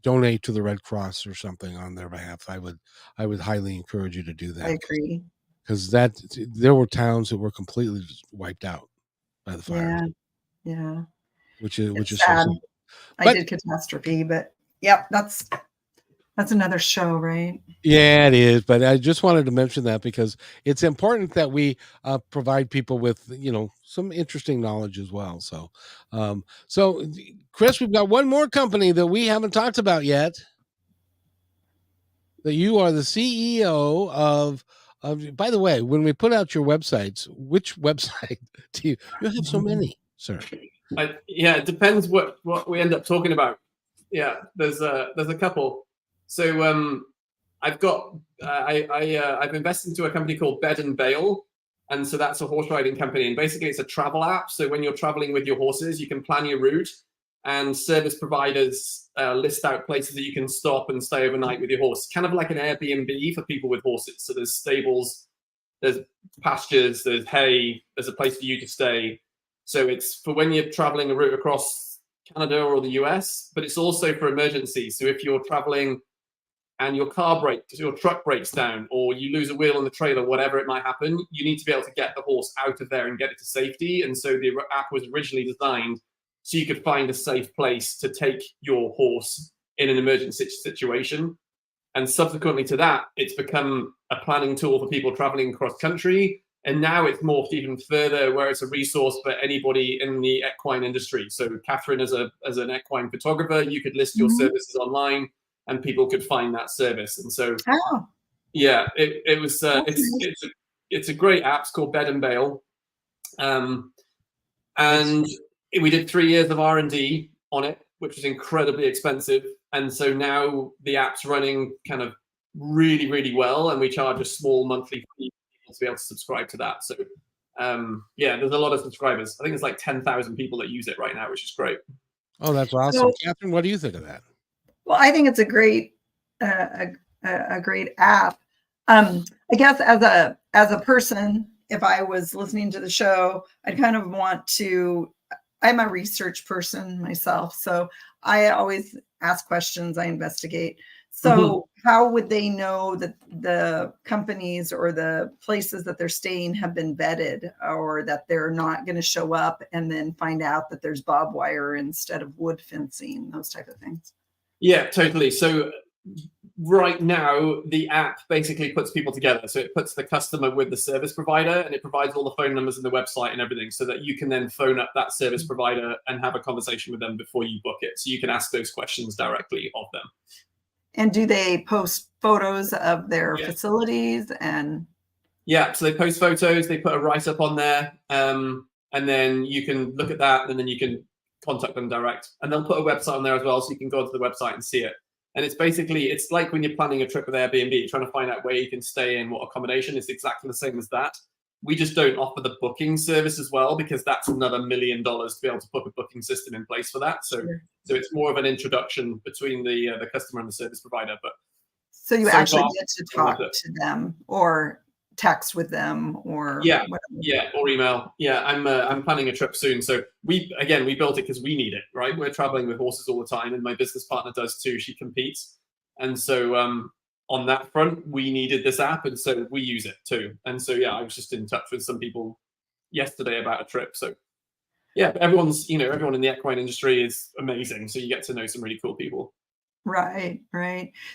donate to the Red Cross or something on their behalf, I would highly encourage you to do that. I agree. Because there were towns that were completely just wiped out by the fires. Yeah. Which is sad. So sad. I did Catastrophe, but yep, that's another show, right? Yeah, it is. But I just wanted to mention that because it's important that we provide people with, some interesting knowledge as well. So, Chris, we've got one more company that we haven't talked about yet. That you are the CEO of. By the way, when we put out your websites, which website do you have so many, sir? It depends what we end up talking about. Yeah, there's a couple. So I've got I've invested into a company called Bed and Bail, and so that's a horse riding company, and basically it's a travel app. So when you're traveling with your horses, you can plan your route, and service providers list out places that you can stop and stay overnight with your horse, kind of like an Airbnb for people with horses. So there's stables, there's pastures, there's hay, there's a place for you to stay. So it's for when you're traveling a route across Canada or the US, but it's also for emergencies. So if you're traveling and your truck breaks down, or you lose a wheel on the trailer, whatever it might happen, you need to be able to get the horse out of there and get it to safety. And so the app was originally designed so you could find a safe place to take your horse in an emergency situation. And subsequently to that, it's become a planning tool for people traveling across country. And now it's morphed even further, where it's a resource for anybody in the equine industry. So Kathryn, as an equine photographer, you could list your services online, and people could find that service. And so, yeah, it was it's a great app. It's called Bed and Bail, and we did 3 years of R&D on it, which was incredibly expensive. And so now the app's running kind of really, really well, and we charge a small monthly fee to be able to subscribe to that. So there's a lot of subscribers. I think it's like 10,000 people that use it right now, which is great. Oh, that's awesome. So, Kathryn, what do you think of that? well, I think it's a great a great app. I guess as a person, if I was listening to the show, I'd kind of want to. I'm a research person myself, so I always ask questions. I investigate. So, how would they know that the companies or the places that they're staying have been vetted, or that they're not going to show up and then find out that there's barbed wire instead of wood fencing, those type of things? Yeah, totally. So right now, the app basically puts people together. So it puts the customer with the service provider, and it provides all the phone numbers and the website and everything, so that you can then phone up that service provider and have a conversation with them before you book it. So you can ask those questions directly of them. And do they post photos of their Yeah. facilities? And Yeah, so they post photos, they put a write-up on there, and then you can look at that, and then you can contact them direct. And they'll put a website on there as well, so you can go onto the website and see it. And it's basically, it's like when you're planning a trip with Airbnb, trying to find out where you can stay in, what accommodation. It's exactly the same as that. We just don't offer the booking service as well, because that's another $1 million to be able to put a booking system in place for that. So it's more of an introduction between the customer and the service provider. But so you so actually far, get to talk to them or text with them or yeah, whatever. yeah, or email. Yeah, I'm planning a trip soon. So we built it because we need it, right? We're traveling with horses all the time, and my business partner does too. She competes, and so on that front, we needed this app, and so we use it too. And so yeah, I was just in touch with some people yesterday about a trip. So yeah, everyone in the equine industry is amazing. So you get to know some really cool people. Right.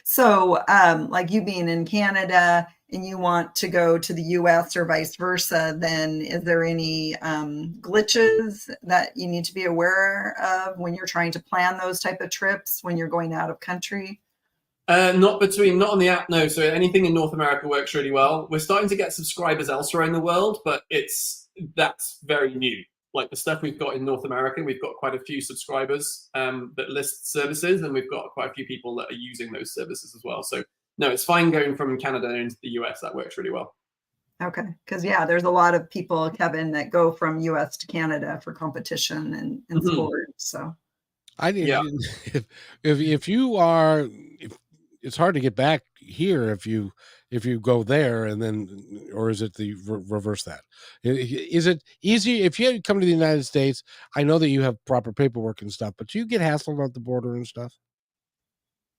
So, like you being in Canada and you want to go to the US or vice versa, then is there any glitches that you need to be aware of when you're trying to plan those type of trips when you're going out of country? Not on the app, no. So anything in North America works really well. We're starting to get subscribers elsewhere in the world, but that's very new. Like the stuff we've got in North America, we've got quite a few subscribers that list services, and we've got quite a few people that are using those services as well. So no, it's fine going from Canada into the US. That works really well. Okay, because there's a lot of people, Kevin, that go from US to Canada for competition and sport. So if you are, it's hard to get back here if you go there and then, or is it the reverse that? Is it easy if you come to the United States? I know that you have proper paperwork and stuff, but you get hassled at the border and stuff.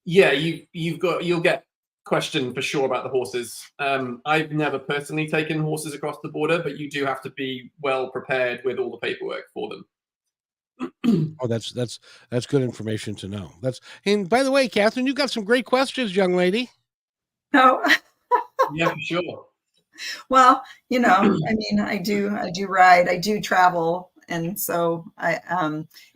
Yeah, you'll get questioned for sure about the horses. I've never personally taken horses across the border, but you do have to be well prepared with all the paperwork for them. Oh, that's good information to know. And by the way, Kathryn, you got some great questions, young lady. no. Yeah, for sure. Well, I mean, I do ride, I do travel. And so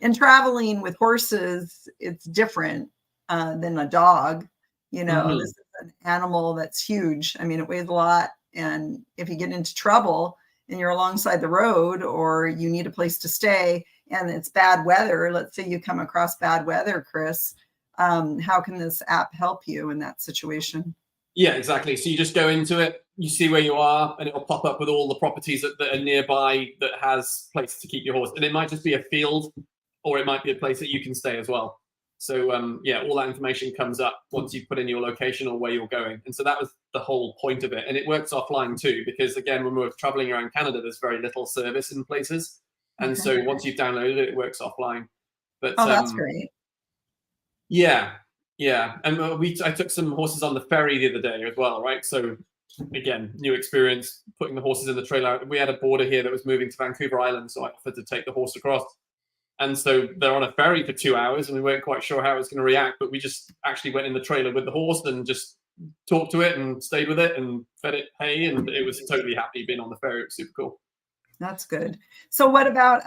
in traveling with horses, it's different than a dog. This is an animal that's huge. I mean, it weighs a lot. And if you get into trouble and you're alongside the road, or you need a place to stay and it's bad weather, let's say you come across bad weather, Chris, how can this app help you in that situation? Yeah, exactly. So you just go into it, you see where you are, and it'll pop up with all the properties that are nearby that has places to keep your horse. And it might just be a field, or it might be a place that you can stay as well. So all that information comes up once you put in your location or where you're going. And so that was the whole point of it. And it works offline too, because again, when we're traveling around Canada, there's very little service in places. And so once you've downloaded it, it works offline. But that's great. Yeah. And I took some horses on the ferry the other day as well, right? So again, new experience, putting the horses in the trailer. We had a boarder here that was moving to Vancouver Island, so I offered to take the horse across. And so they're on a ferry for 2 hours, and we weren't quite sure how it was going to react, but we just actually went in the trailer with the horse and just talked to it and stayed with it and fed it hay, and it was totally happy being on the ferry. It was super cool. That's good. So what about,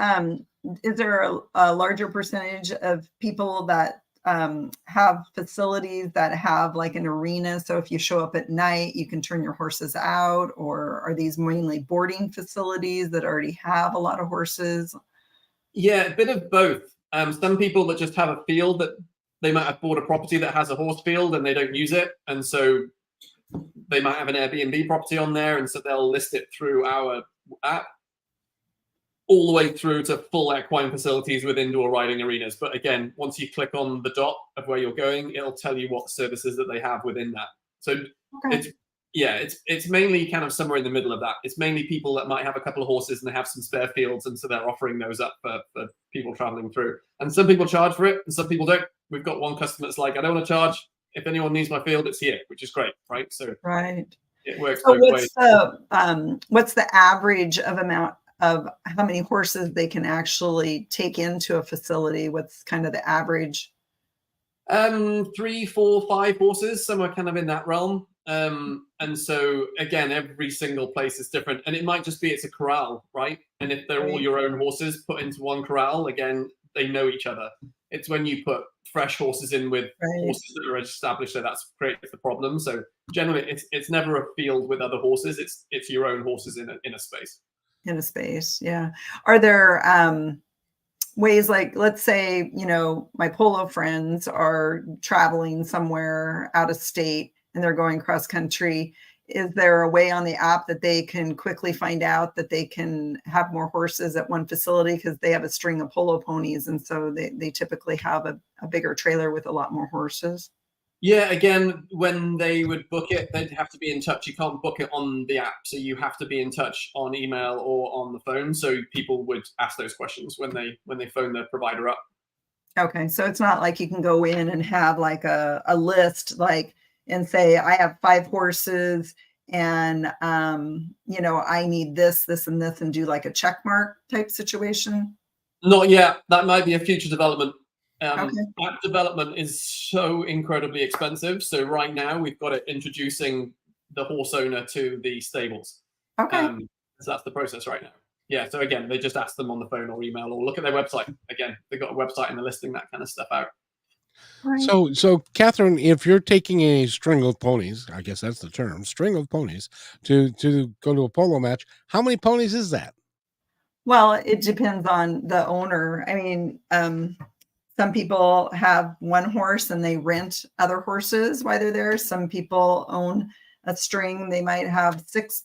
is there a larger percentage of people that have facilities that have like an arena? So if you show up at night, you can turn your horses out, or are these mainly boarding facilities that already have a lot of horses? Yeah, a bit of both. Some people that just have a field that they might have bought a property that has a horse field and they don't use it. And so they might have an Airbnb property on there, and so they'll list it through our app. all the way through to full equine facilities with indoor riding arenas. But again, once you click on the dot of where you're going, it'll tell you what services that they have within that. So it's mainly kind of somewhere in the middle of that. It's mainly people that might have a couple of horses and they have some spare fields, and so they're offering those up for people traveling through. And some people charge for it and some people don't. We've got one customer that's like, I don't want to charge. If anyone needs my field, it's here, which is great, right? So it works both ways. What's the average of amount of how many horses they can actually take into a facility? What's kind of the average? 3, 4, 5 horses, somewhere kind of in that realm. And so again, every single place is different, and it might just be it's a corral, right? And if they're all your own horses put into one corral, again, they know each other. It's when you put fresh horses in with horses that are established, so that's creates the problem. So generally, it's never a field with other horses. It's your own horses in a space. In a space, yeah. Are there ways, like, let's say, my polo friends are traveling somewhere out of state and they're going cross country. Is there a way on the app that they can quickly find out that they can have more horses at one facility because they have a string of polo ponies, and so they typically have a bigger trailer with a lot more horses? Yeah, again, when they would book it, they'd have to be in touch. You can't book it on the app, so you have to be in touch on email or on the phone. So people would ask those questions when they phone the provider up. Okay, so it's not like you can go in and have like a list, like, and say, I have 5 horses and, I need this, this, and this, and do like a check mark type situation? Not yet. That might be a future development. Okay. App development is so incredibly expensive. So right now we've got it introducing the horse owner to the stables. Okay. So that's the process right now. Yeah. So again, they just ask them on the phone or email or look at their website. Again, they've got a website and they're listing that kind of stuff out. Right. So Kathryn, if you're taking a string of ponies, I guess that's the term, string of ponies, to go to a polo match, how many ponies is that? Well, it depends on the owner. I mean, some people have one horse and they rent other horses while they're there. Some people own a string. They might have 6,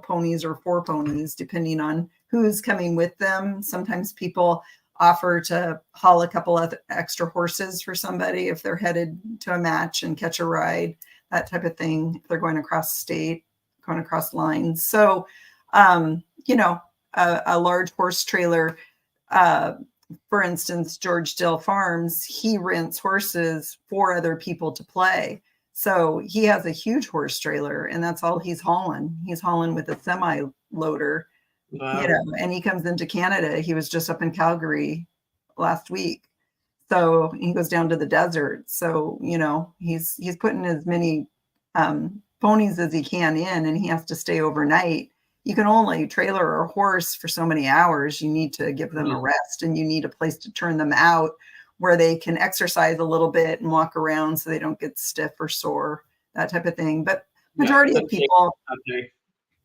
ponies or 4 ponies, depending on who's coming with them. Sometimes people offer to haul a couple of extra horses for somebody if they're headed to a match and catch a ride, that type of thing. If they're going across state, going across lines. So, a large horse trailer, for instance, George Dill Farms, he rents horses for other people to play. So he has a huge horse trailer and that's all he's hauling. He's hauling with a semi loader. Wow. And he comes into Canada. He was just up in Calgary last week. So he goes down to the desert. So, he's putting as many ponies as he can in, and he has to stay overnight. You can only trailer a horse for so many hours. You need to give them a rest, and you need a place to turn them out where they can exercise a little bit and walk around so they don't get stiff or sore, that type of thing. But majority of people,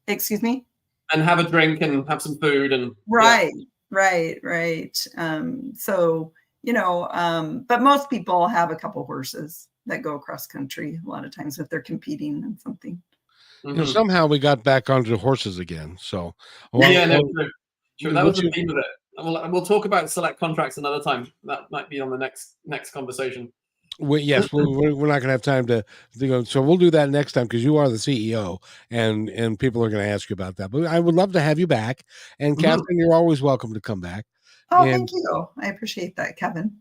excuse me? And have a drink and have some food and right. But most people have a couple horses that go across country a lot of times if they're competing in something. Somehow we got back onto horses again. So sure. That was the theme of it. We'll talk about select contracts another time. That might be on the next conversation. Yes, we're not going to have time to go. So we'll do that next time because you are the CEO, and people are going to ask you about that. But I would love to have you back. And Kathryn, you're always welcome to come back. Oh, thank you. I appreciate that, Kevin.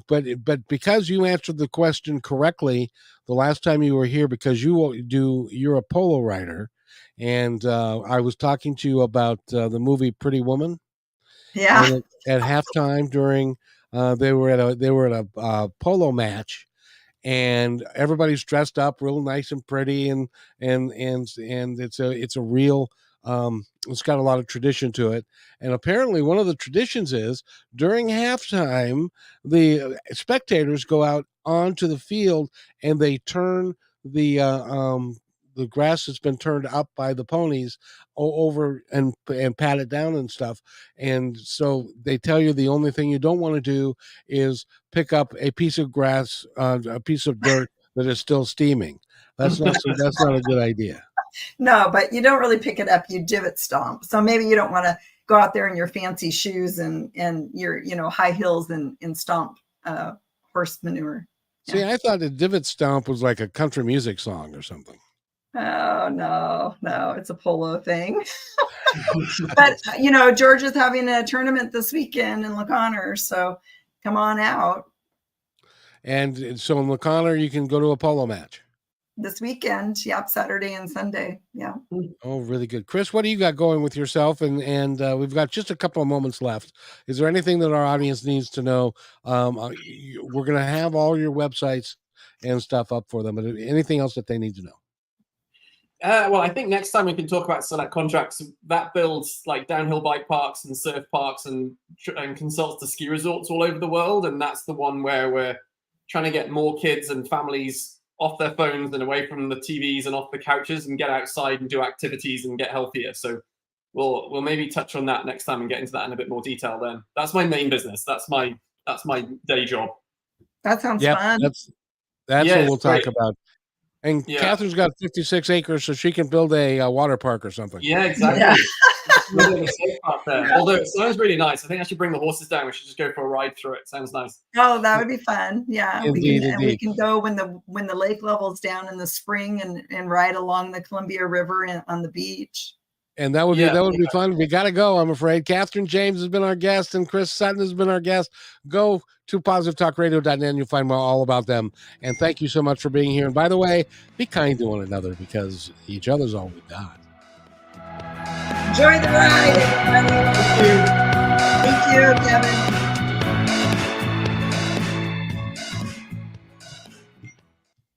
But because you answered the question correctly the last time you were here, because you're a polo rider, and I was talking to you about the movie Pretty Woman. Yeah. And at halftime during. They were at a polo match, and everybody's dressed up real nice and pretty, and it's a real it's got a lot of tradition to it. And apparently one of the traditions is during halftime, the spectators go out onto the field and they turn the grass that's been turned up by the ponies over and pat it down and stuff. And so they tell you the only thing you don't want to do is pick up a piece of grass, a piece of dirt that is still steaming. That's not a good idea. No, but you don't really pick it up. You divot stomp. So maybe you don't want to go out there in your fancy shoes and your, high heels and stomp horse manure. See, I thought the divot stomp was like a country music song or something. Oh, no, it's a polo thing. But, George is having a tournament this weekend in LaConner, so come on out. And so in LaConner, you can go to a polo match. This weekend, yep, Saturday and Sunday, yeah. Oh, really good. Chris, what do you got going with yourself? And we've got just a couple of moments left. Is there anything that our audience needs to know? We're going to have all your websites and stuff up for them, but anything else that they need to know? Well, I think next time we can talk about select contracts. That builds like downhill bike parks and surf parks and consults to ski resorts all over the world. And that's the one where we're trying to get more kids and families off their phones and away from the TVs and off the couches and get outside and do activities and get healthier. So we'll maybe touch on that next time and get into that in a bit more detail then. That's my main business. That's my day job. That sounds fun. That's what we'll talk about. And Kathryn's got 56 acres, so she can build a water park or something. Yeah, exactly. Yeah. Although it sounds really nice. I think I should bring the horses down. We should just go for a ride through it. Sounds nice. Oh, that would be fun. Yeah. Indeed. We can go when the lake level's down in the spring and ride along the Columbia River on the beach. And that would be fun. We got to go, I'm afraid. Kathryn James has been our guest, and Chris Sutton has been our guest. Go to positivetalkradio.net. You'll find all about them. And thank you so much for being here. And by the way, be kind to one another because each other's all we got. Enjoy the ride, everybody. Thank you, Kevin.